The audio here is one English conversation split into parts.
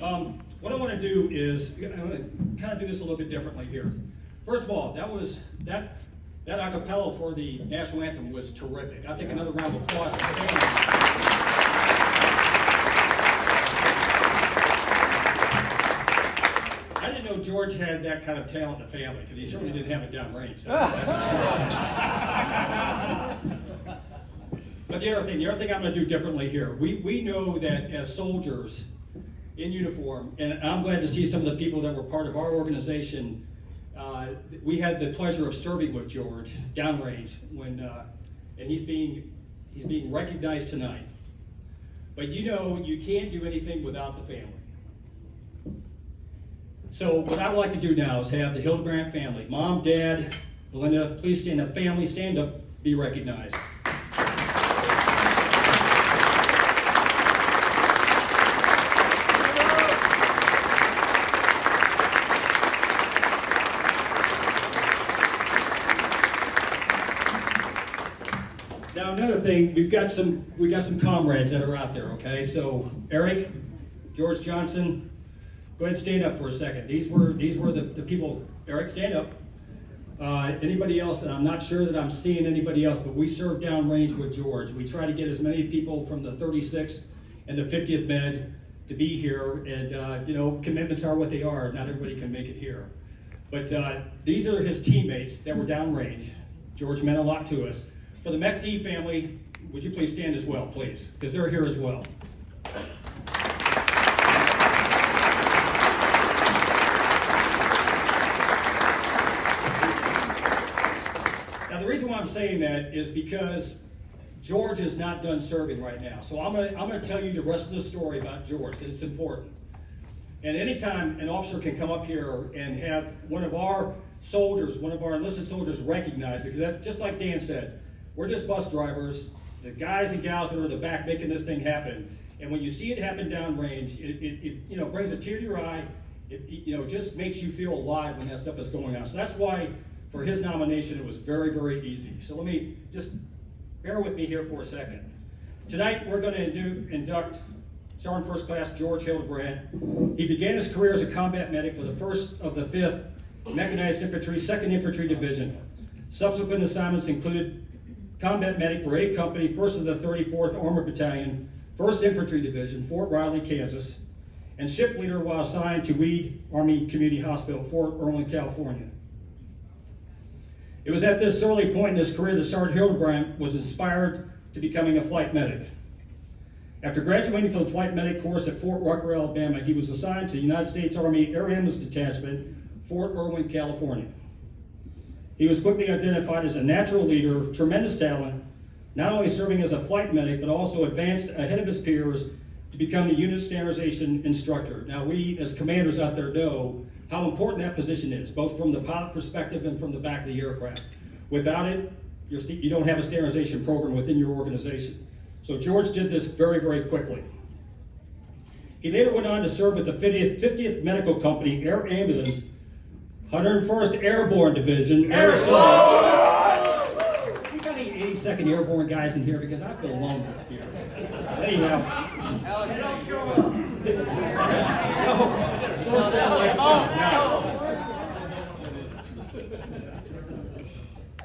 What I want to do is, I'm going to kind of do this a little bit differently here. First of all, that a cappella for the national anthem was terrific. I think another round of applause for the family. I didn't know George had that kind of talent in the family, because he certainly didn't have it downrange. That's for sure. But the other thing I'm going to do differently here, we know that as soldiers in uniform, and I'm glad to see some of the people that were part of our organization. We had the pleasure of serving with George downrange and he's being recognized tonight. But you know, you can't do anything without the family. So what I would like to do now is have the Hildebrandt family, Mom, Dad, Belinda, please stand up. Family, stand up, be recognized. Now another thing, we got some comrades that are out there, okay? So Eric, George Johnson, go ahead and stand up for a second. These were the people. Eric, stand up. Anybody else, and I'm not sure that I'm seeing anybody else, but we served downrange with George. We try to get as many people from the 36th and the 50th Med to be here, and you know, commitments are what they are. Not everybody can make it here. But these are his teammates that were downrange. George meant a lot to us. For the MECD family, would you please stand as well, please? Because they're here as well. Now, the reason why I'm saying that is because George is not done serving right now. So I'm gonna tell you the rest of the story about George, because it's important. And anytime an officer can come up here and have one of our soldiers, one of our enlisted soldiers recognized, because that, just like Dan said, we're just bus drivers, the guys and gals that are in the back making this thing happen. And when you see it happen downrange, it you know, brings a tear to your eye. It you know, just makes you feel alive when that stuff is going on. So that's why for his nomination it was very, very easy. So let me just bear with me here for a second. Tonight we're going to induct Sergeant First Class George Hildebrandt. He began his career as a combat medic for the 1st of the 5th Mechanized Infantry, 2nd Infantry Division. Subsequent assignments included combat medic for A Company, 1st of the 34th Armored Battalion, 1st Infantry Division, Fort Riley, Kansas, and shift leader while assigned to Weed Army Community Hospital, Fort Irwin, California. It was at this early point in his career that Sergeant Hildebrandt was inspired to becoming a flight medic. After graduating from the flight medic course at Fort Rucker, Alabama, he was assigned to the United States Army Air Ambulance Detachment, Fort Irwin, California. He was quickly identified as a natural leader, tremendous talent, not only serving as a flight medic, but also advanced ahead of his peers to become the unit standardization instructor. Now, we as commanders out there know how important that position is, both from the pilot perspective and from the back of the aircraft. Without it, you don't have a standardization program within your organization. So George did this very, very quickly. He later went on to serve with the 50th Medical Company Air Ambulance, 101st Airborne Division, Arizona. You got any 82nd Airborne guys in here? Because I feel lonely up here. Anyhow. Alex, don't show up. First down, last down. Nice.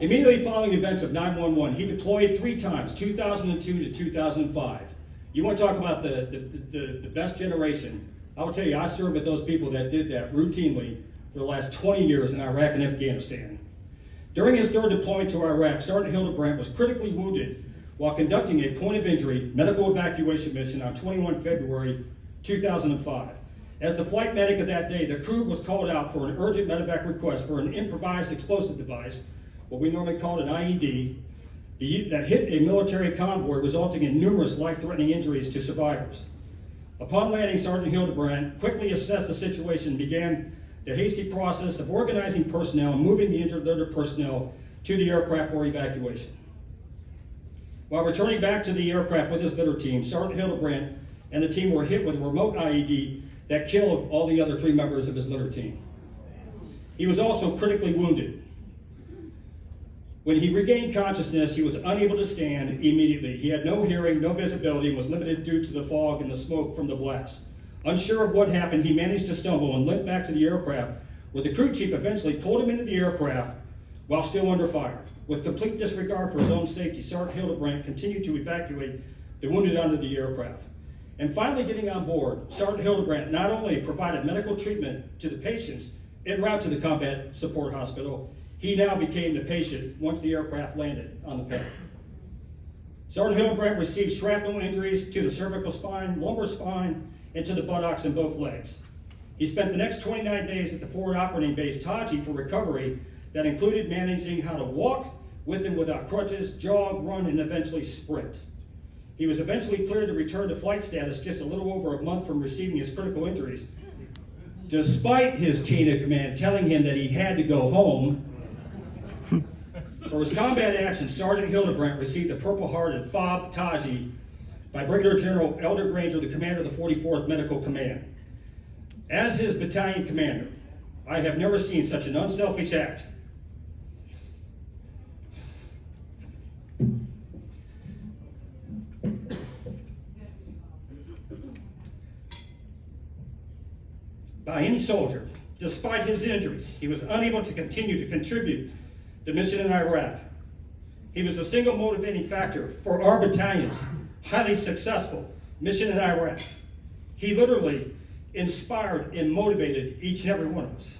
Immediately following the events of 9/11, he deployed 3 times, 2002 to 2005. You want to talk about the best generation? I will tell you, I served with those people that did that routinely for the last 20 years in Iraq and Afghanistan. During his 3rd deployment to Iraq, Sergeant Hildebrandt was critically wounded while conducting a point of injury medical evacuation mission on 21 February 2005. As the flight medic of that day, the crew was called out for an urgent medevac request for an improvised explosive device, what we normally call an IED, that hit a military convoy, resulting in numerous life-threatening injuries to survivors. Upon landing, Sergeant Hildebrandt quickly assessed the situation and began the hasty process of organizing personnel and moving the injured litter personnel to the aircraft for evacuation. While returning back to the aircraft with his litter team, Sergeant Hildebrandt and the team were hit with a remote IED that killed all the other 3 members of his litter team. He was also critically wounded. When he regained consciousness, he was unable to stand immediately. He had no hearing, no visibility, and was limited due to the fog and the smoke from the blast. Unsure of what happened, he managed to stumble and limp back to the aircraft, where the crew chief eventually pulled him into the aircraft while still under fire. With complete disregard for his own safety, Sergeant Hildebrandt continued to evacuate the wounded onto the aircraft. And finally getting on board, Sergeant Hildebrandt not only provided medical treatment to the patients en route to the combat support hospital, he now became the patient once the aircraft landed on the pad. Sergeant Hildebrandt received shrapnel injuries to the cervical spine, lumbar spine, and to the buttocks and both legs. He spent the next 29 days at the forward operating base Taji for recovery that included managing how to walk with and without crutches, jog, run, and eventually sprint. He was eventually cleared to return to flight status just a little over a month from receiving his critical injuries, despite his chain of command telling him that he had to go home. For his combat actions, Sergeant Hildebrandt received the Purple Heart and Fob Taji by Brigadier General Elder Granger, the commander of the 44th Medical Command. As his battalion commander, I have never seen such an unselfish act. By any soldier. Despite his injuries, he was unable to continue to contribute to the mission in Iraq. He was the single motivating factor for our battalion's highly successful mission in Iraq. He literally inspired and motivated each and every one of us.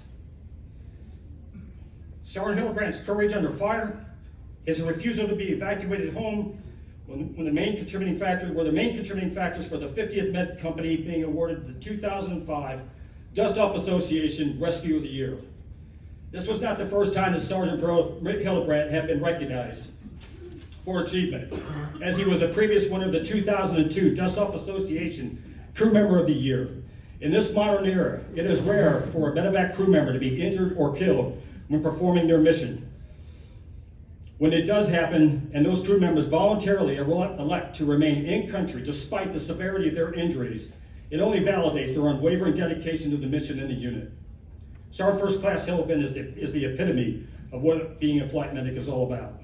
Sergeant Hildebrandt's courage under fire, his refusal to be evacuated home were the main contributing factors for the 50th Med Company being awarded the 2005 DUSTOFF Association Rescue of the Year. This was not the first time that Sergeant Hildebrandt had been recognized for achievement, as he was a previous winner of the 2002 DUSTOFF Association Crew Member of the Year. In this modern era, it is rare for a medevac crew member to be injured or killed when performing their mission. When it does happen, and those crew members voluntarily elect to remain in country despite the severity of their injuries, it only validates their unwavering dedication to the mission and the unit. Sergeant First Class Hildebrandt is the epitome of what being a flight medic is all about.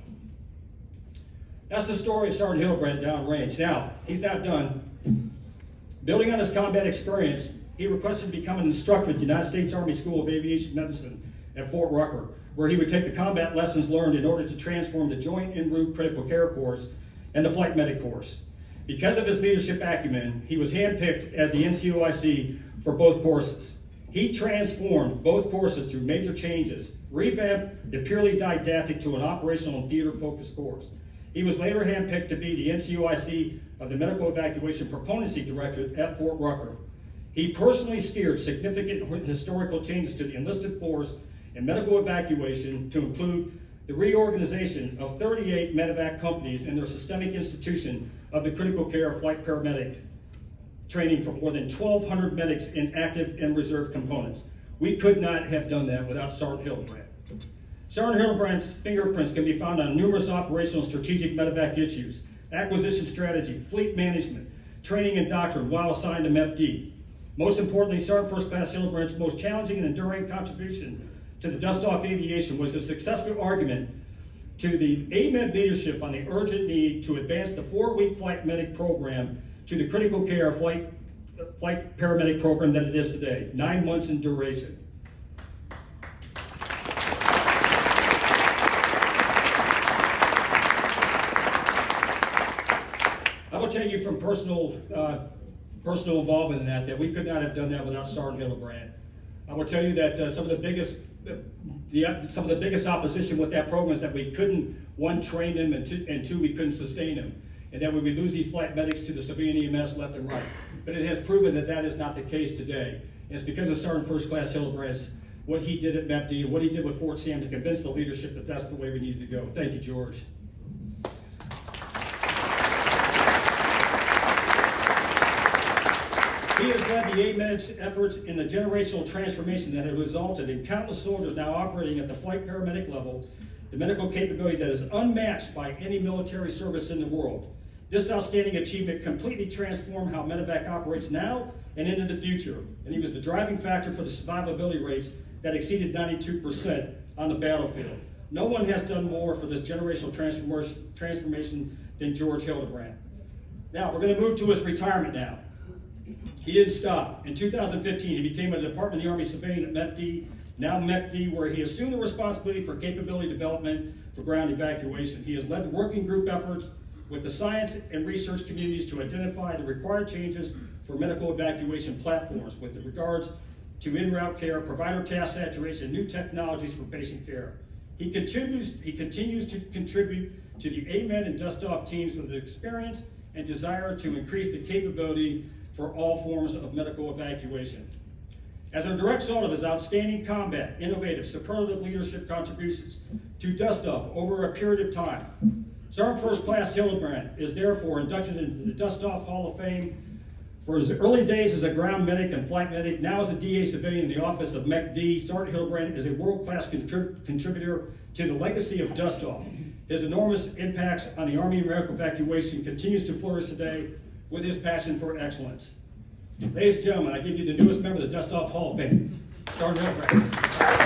That's the story of Sergeant Hildebrandt downrange. Now, he's not done. Building on his combat experience, he requested to become an instructor at the United States Army School of Aviation Medicine at Fort Rucker, where he would take the combat lessons learned in order to transform the Joint En Route Critical Care course and the Flight Medic course. Because of his leadership acumen, he was handpicked as the NCOIC for both courses. He transformed both courses through major changes, revamped the purely didactic to an operational and theater-focused course. He was later handpicked to be the NCOIC of the Medical Evacuation Proponency Directorate at Fort Rucker. He personally steered significant historical changes to the enlisted force and medical evacuation to include the reorganization of 38 medevac companies and their systemic institution of the critical care flight paramedic training for more than 1,200 medics in active and reserve components. We could not have done that without Sergeant Hildebrandt. Sergeant Hildebrandt's fingerprints can be found on numerous operational strategic medevac issues, acquisition strategy, fleet management, training and doctrine while assigned to MEPD. Most importantly, Sergeant First Class Hildebrandt's most challenging and enduring contribution to the DUSTOFF aviation was the successful argument to the AMED leadership on the urgent need to advance the 4-week flight medic program to the critical care flight paramedic program that it is today, 9 months in duration. I will tell you from personal involvement in that we could not have done that without Sergeant Hildebrandt. I will tell you that some of the biggest opposition with that program is that we couldn't, one, train them, and two, we couldn't sustain them, and that we would lose these flight medics to the civilian EMS left and right. But it has proven that that is not the case today. And it's because of Sergeant First Class Hildebrandt, what he did at MEPD, and what he did with Fort Sam to convince the leadership that that's the way we needed to go. Thank you, George. He has led the AMED's efforts in the generational transformation that has resulted in countless soldiers now operating at the flight paramedic level, the medical capability that is unmatched by any military service in the world. This outstanding achievement completely transformed how medevac operates now and into the future, and he was the driving factor for the survivability rates that exceeded 92% on the battlefield. No one has done more for this generational transformation than George Hildebrandt. Now, we're going to move to his retirement now. He didn't stop. In 2015, he became a Department of the Army civilian at MEPD, now MEPD, where he assumed the responsibility for capability development for ground evacuation. He has led the working group efforts with the science and research communities to identify the required changes for medical evacuation platforms with regards to in-route care, provider task saturation, new technologies for patient care. He continues to contribute to the AMED and DUSTOFF teams with experience and desire to increase the capability for all forms of medical evacuation. As a direct result of his outstanding combat, innovative, superlative leadership contributions to DUSTOFF over a period of time, Sergeant First Class Hildebrand is therefore inducted into the DUSTOFF Hall of Fame. For his early days as a ground medic and flight medic, now as a DA civilian in the office of MECD, Sergeant Hildebrand is a world-class contributor to the legacy of DUSTOFF. His enormous impacts on the Army medical evacuation continues to flourish today with his passion for excellence. Ladies and gentlemen, I give you the newest member of the DUSTOFF Hall of Fame, Sergeant Hildebrand.